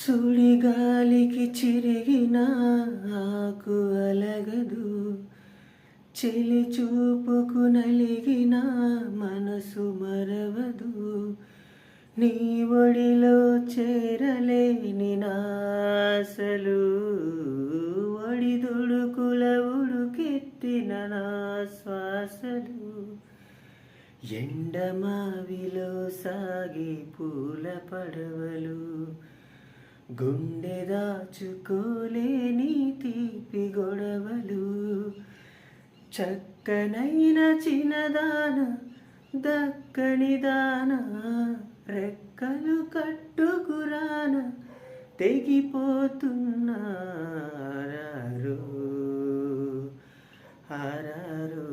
సుడిగాలికి చిరిగిన ఆకు అలగదు, చెలి చూపుకు నలిగిన మనసు మరవదు. నీ ఒడిలో చేరలేని నాసలు, ఒడిదుడుకుల ఉడుకెత్తిన నా శ్వాసలు. ఎండమావిలో సాగే పూల పడవలు, గుండె దాచుకోలేని తీపి గొడవలు. చక్కనైన చిన్నదాన దక్కని దాన, రెక్కలు కట్టుకురాన తెగిపోతున్నారు. ఆరారు